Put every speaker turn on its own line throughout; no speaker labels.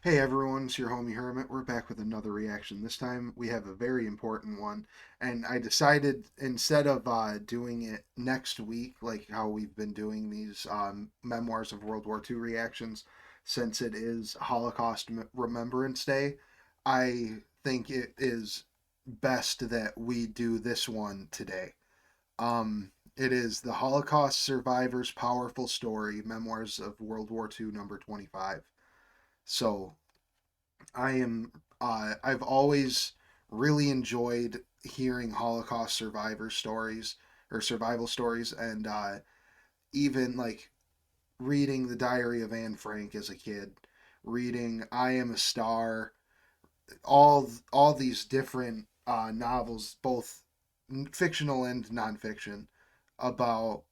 Hey everyone, it's your homie Hermit. We're back with another reaction. This time we have a very important one, and I decided instead of doing it next week, like how we've been doing these Memoirs of World War II reactions, since it is Holocaust Remembrance Day, I think it is best that we do this one today. It is the Holocaust Survivors' Powerful Story, Memoirs of World War II, number 25. So I am I've always really enjoyed hearing Holocaust survivor stories or survival stories, and even like reading the Diary of Anne Frank as a kid, reading I Am a Star, all these different novels, both fictional and nonfiction, about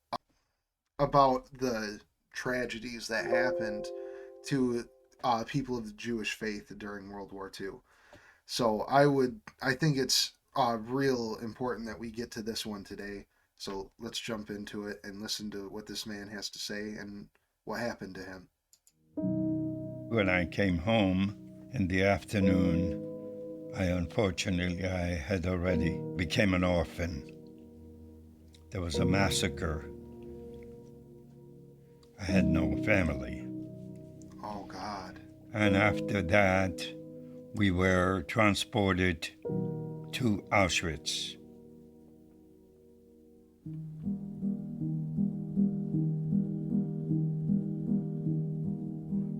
the tragedies that happened to people of the Jewish faith during World War II. So I think it's real important that we get to this one today. So let's jump into it and listen to what this man has to say and what happened to him.
When I came home in the afternoon, I had already became an orphan. There was a massacre. I had no family.
Oh God.
And after that, we were transported to Auschwitz.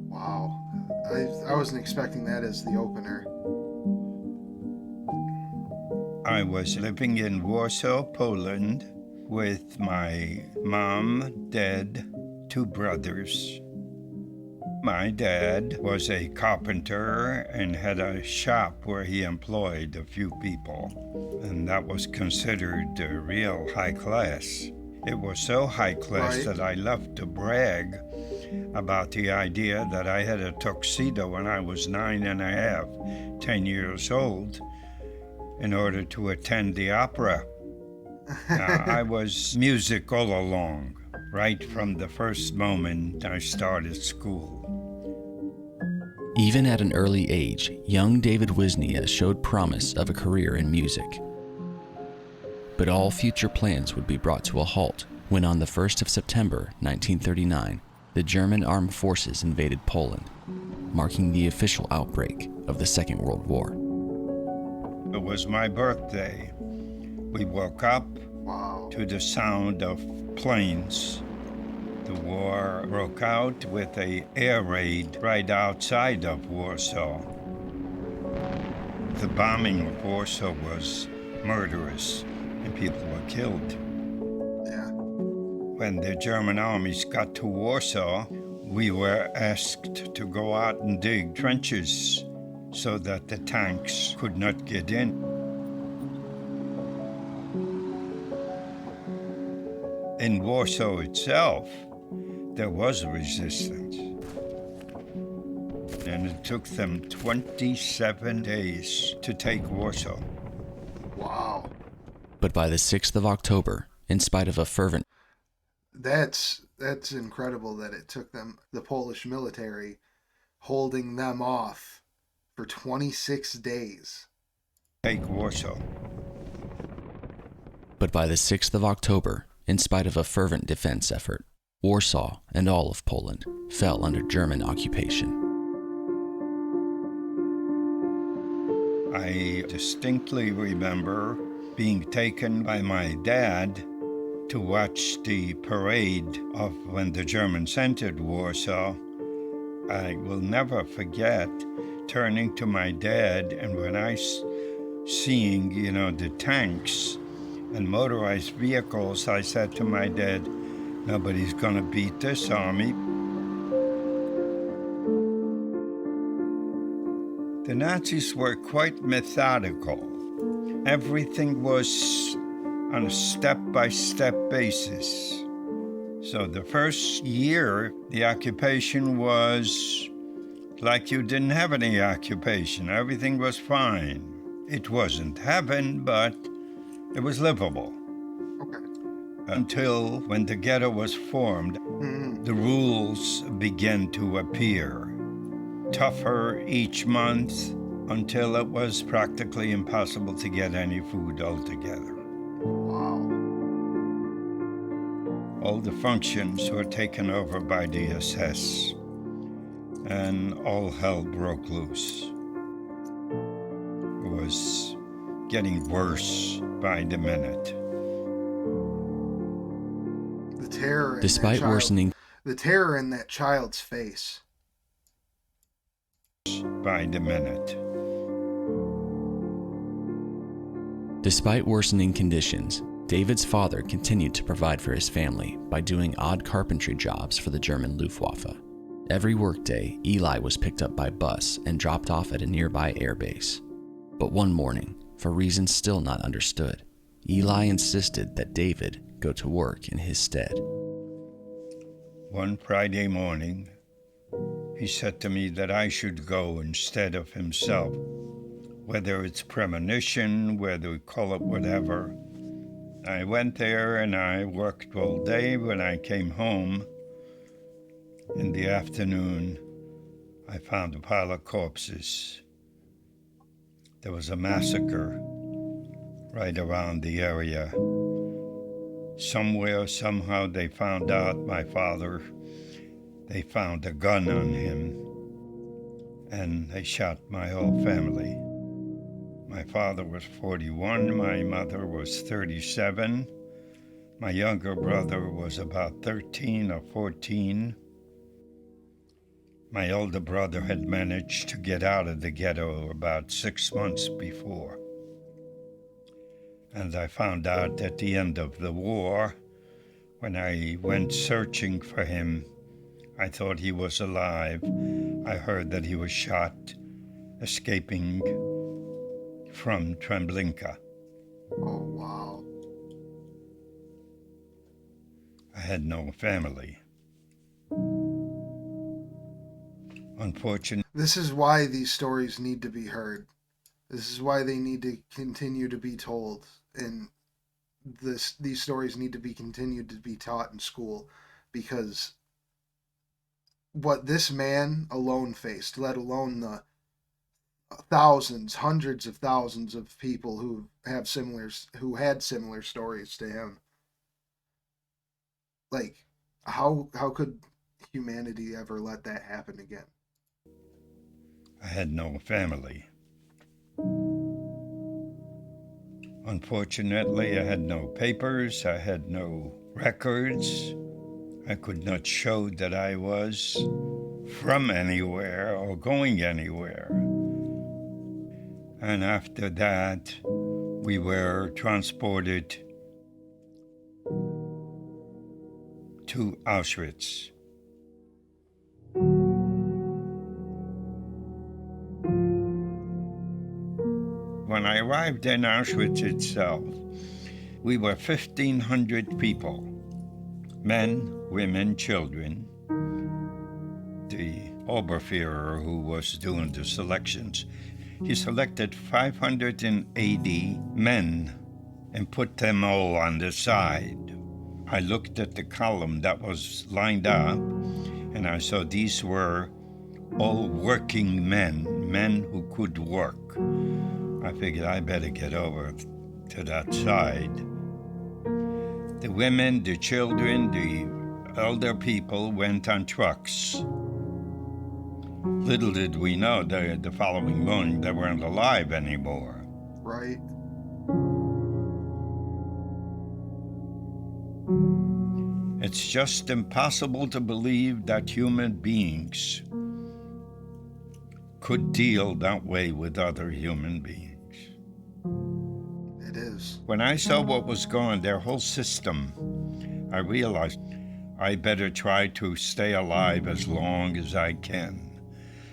Wow. I wasn't expecting that as the opener.
I was living in Warsaw, Poland, with my mom, dad, two brothers. My dad was a carpenter and had a shop where he employed a few people, and that was considered real high class. It was so high class
Right.
that I loved to brag about the idea that I had a tuxedo when I was 9 and a half, 10 years old, in order to attend the opera. Now, I was music all along, right from the first moment I started school.
Even at an early age, young David Wisnia showed promise of a career in music. But all future plans would be brought to a halt when on the 1st of September 1939, the German armed forces invaded Poland, marking the official outbreak of the Second World War.
It was my birthday. We woke up
Wow.
to the sound of planes. The war broke out with an air raid right outside of Warsaw. The bombing of Warsaw was murderous, and people were killed.
Yeah.
When the German armies got to Warsaw, we were asked to go out and dig trenches so that the tanks could not get in. In Warsaw itself, there was resistance. And it took them 27 days to take Warsaw.
Wow.
But by the 6th of October, in spite of a fervent
That's incredible that it took them, the Polish military, holding them off for 26 days.
Take Warsaw.
But by the 6th of October, in spite of a fervent defense effort, Warsaw and all of Poland fell under German occupation.
I distinctly remember being taken by my dad to watch the parade of when the Germans entered Warsaw. I will never forget turning to my dad, and when seeing, the tanks and motorized vehicles, I said to my dad, nobody's gonna beat this army. The Nazis were quite methodical. Everything was on a step-by-step basis. So the first year, the occupation was like you didn't have any occupation. Everything was fine. It wasn't heaven, but it was livable.
Okay.
Until when the ghetto was formed,
Mm-hmm.
the rules began to appear tougher each month until it was practically impossible to get any food altogether.
Wow.
All the functions were taken over by the SS, and all hell broke loose. It was getting worse by the minute.
The terror in
Despite worsening
the terror in that child's face.
By the minute.
Despite worsening conditions, David's father continued to provide for his family by doing odd carpentry jobs for the German Luftwaffe. Every workday, Eli was picked up by bus and dropped off at a nearby airbase. But one morning, for reasons still not understood, Eli insisted that David go to work in his stead.
One Friday morning, he said to me that I should go instead of himself. Whether it's premonition, whether we call it whatever. I went there and I worked all day. When I came home in the afternoon, I found a pile of corpses. There was a massacre right around the area. Somewhere, somehow, they found out my father. They found a gun on him, and they shot my whole family. My father was 41, my mother was 37. My younger brother was about 13 or 14. My older brother had managed to get out of the ghetto about 6 months before. And I found out at the end of the war, when I went searching for him, I thought he was alive. I heard that he was shot, escaping from Treblinka.
Oh, wow.
I had no family. Unfortunately,
This is why these stories need to be heard. This is why they need to continue to be told. And these stories need to be continued to be taught in school, because what this man alone faced, let alone the thousands, hundreds of thousands of people who had similar stories to him. Like, how could humanity ever let that happen again?
I had no family. Unfortunately, I had no papers, I had no records. I could not show that I was from anywhere or going anywhere. And after that, we were transported to Auschwitz. When I arrived in Auschwitz itself, we were 1,500 people, men, women, children. The Oberführer, who was doing the selections, he selected 580 men and put them all on the side. I looked at the column that was lined up, and I saw these were all working men who could work. I figured I better get over to that side. The women, the children, the elder people went on trucks. Little did we know that the following morning they weren't alive anymore.
Right?
It's just impossible to believe that human beings could deal that way with other human beings.
It is.
When I saw what was going on, their whole system, I realized I better try to stay alive as long as I can.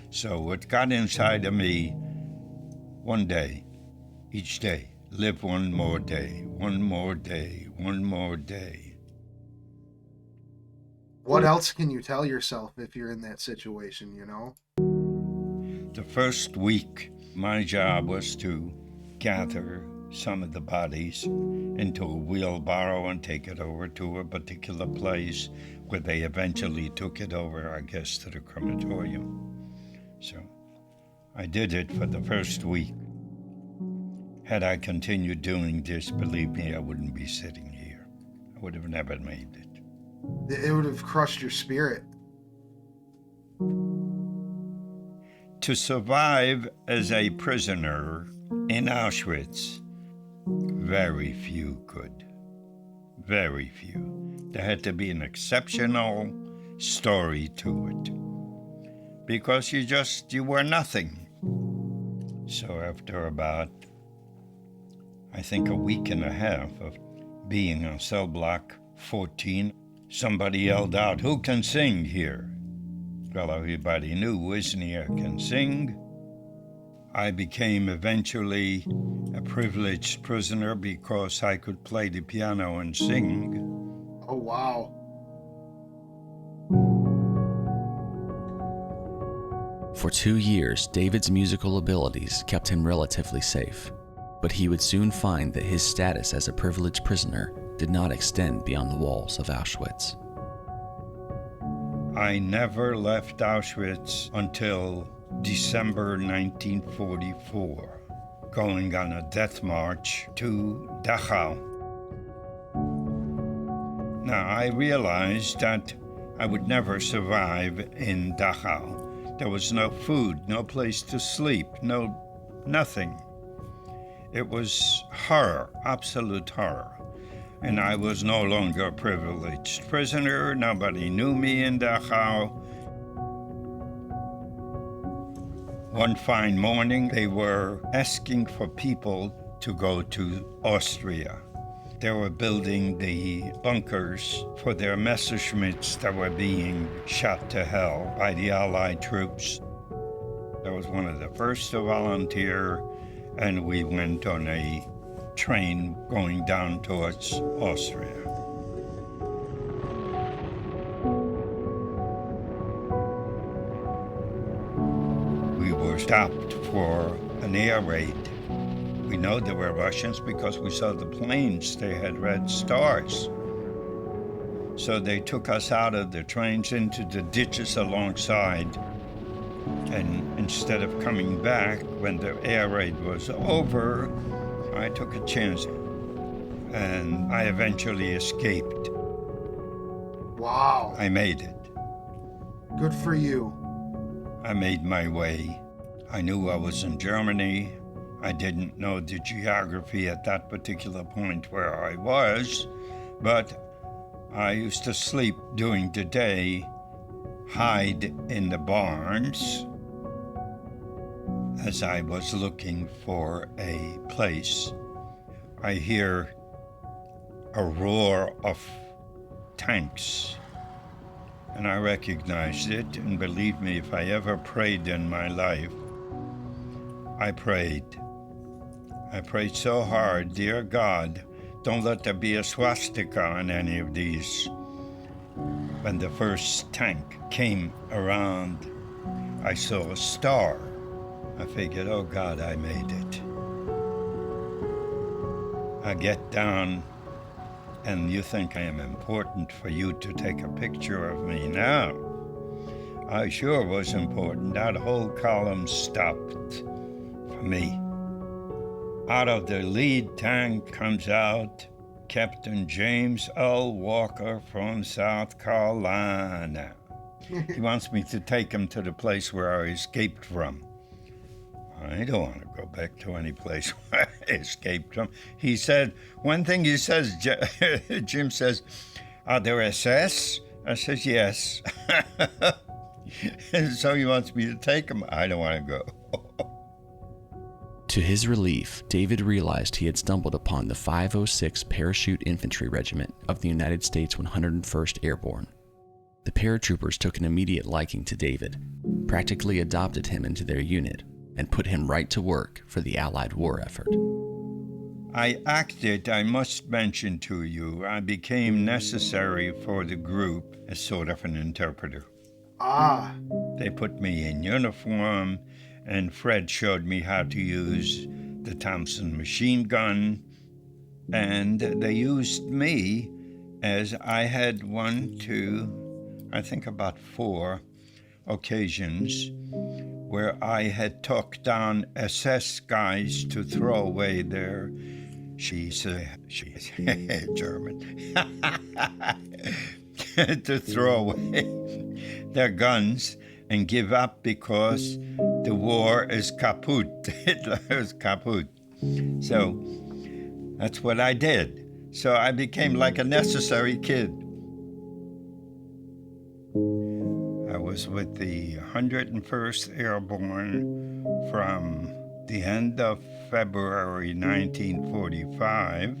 So it got inside of me, one day, each day, live one more day, one more day, one more day.
What else can you tell yourself if you're in that situation, you know?
The first week, my job was to gather some of the bodies into a wheelbarrow and take it over to a particular place where they eventually took it over, I guess, to the crematorium. So I did it for the first week. Had I continued doing this, believe me, I wouldn't be sitting here. I would have never made it.
It would have crushed your spirit.
To survive as a prisoner in Auschwitz, very few could. Very few. There had to be an exceptional story to it. Because you were nothing. So after about, I think, a week and a half of being on cell block 14, somebody yelled out, "Who can sing here?" Well, everybody knew Wisnia can sing. I became eventually a privileged prisoner because I could play the piano and sing.
Oh, wow.
For 2 years, David's musical abilities kept him relatively safe, but he would soon find that his status as a privileged prisoner did not extend beyond the walls of Auschwitz.
I never left Auschwitz until December 1944, going on a death march to Dachau. Now, I realized that I would never survive in Dachau. There was no food, no place to sleep, nothing. It was horror, absolute horror. And I was no longer a privileged prisoner. Nobody knew me in Dachau. One fine morning, they were asking for people to go to Austria. They were building the bunkers for their Messerschmitts that were being shot to hell by the Allied troops. I was one of the first to volunteer, and we went on a train going down towards Austria. We were stopped for an air raid. We know there were Russians because we saw the planes. They had red stars. So they took us out of the trains into the ditches alongside. And instead of coming back when the air raid was over, I took a chance, and I eventually escaped.
Wow.
I made it.
Good for you.
I made my way. I knew I was in Germany. I didn't know the geography at that particular point where I was, but I used to sleep during the day, hide in the barns, as I was looking for a place. I hear a roar of tanks, and I recognized it, and believe me, if I ever prayed in my life, I prayed. I prayed so hard, dear God, don't let there be a swastika on any of these. When the first tank came around, I saw a star. I figured, oh God, I made it. I get down, and you think I am important for you to take a picture of me now. I sure was important. That whole column stopped for me. Out of the lead tank comes out Captain James L. Walker from South Carolina. He wants me to take him to the place where I escaped from. I don't want to go back to any place where I escaped from. He said, one thing he says, Jim says, are there SS? I says, yes. And so he wants me to take him. I don't want to go.
To his relief, David realized he had stumbled upon the 506 Parachute Infantry Regiment of the United States 101st Airborne. The paratroopers took an immediate liking to David, practically adopted him into their unit, and put him right to work for the Allied war effort.
I acted, I must mention to you, I became necessary for the group as sort of an interpreter.
Ah.
They put me in uniform, and Fred showed me how to use the Thompson machine gun, and they used me as I had 1, 2, I think about 4 occasions where I had took down SS guys to throw away their, she's German, to throw away their guns and give up because the war is kaput. Hitler is kaput. So that's what I did. So I became like a necessary kid. I was with the 101st Airborne from the end of February 1945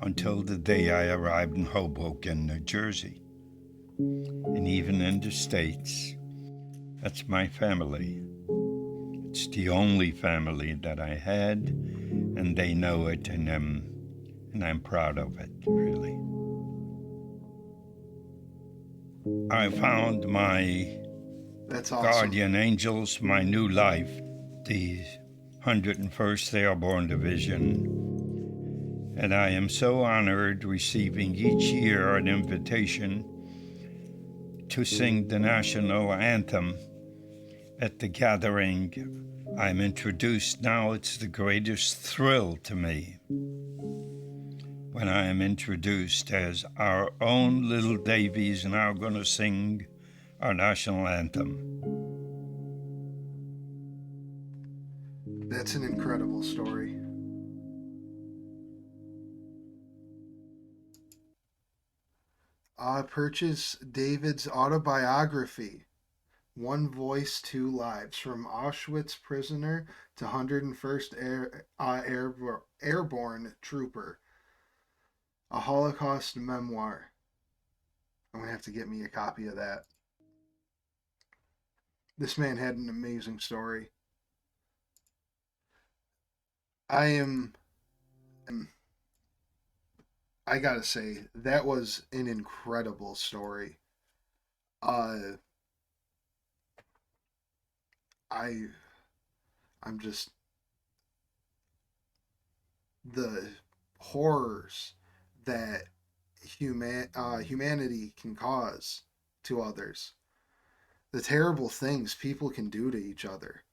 until the day I arrived in Hoboken, New Jersey. And even in the States, that's my family. It's the only family that I had, and they know it, and I'm proud of it, really. I found my
That's awesome.
guardian angels, my new life, the 101st Airborne Division, and I am so honored receiving each year an invitation to sing the national anthem at the gathering. I'm introduced now. It's the greatest thrill to me when I am introduced as our own little Davies now going to sing our national anthem.
That's an incredible story. Purchase David's autobiography, One Voice, Two Lives, From Auschwitz Prisoner to 101st Airborne Trooper, a Holocaust memoir. I'm going to have to get me a copy of that. This man had an amazing story. I gotta say, that was an incredible story. Uh, I'm just, the horrors that humanity can cause to others, the terrible things people can do to each other.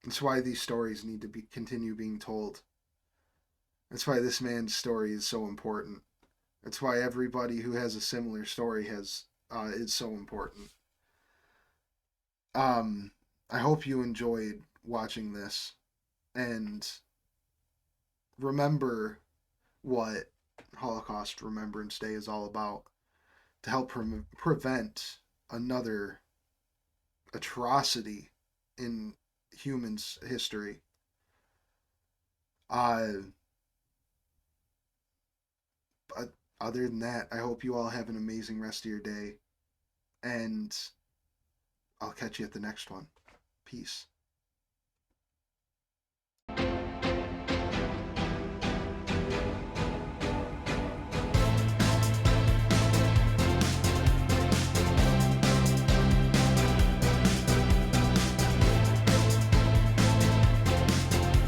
That's why these stories need to continue being told. That's why this man's story is so important. That's why everybody who has a similar story is so important. I hope you enjoyed watching this, and remember what Holocaust Remembrance Day is all about, to help prevent another atrocity in humans' history. But other than that, I hope you all have an amazing rest of your day, and I'll catch you at the next one. Peace.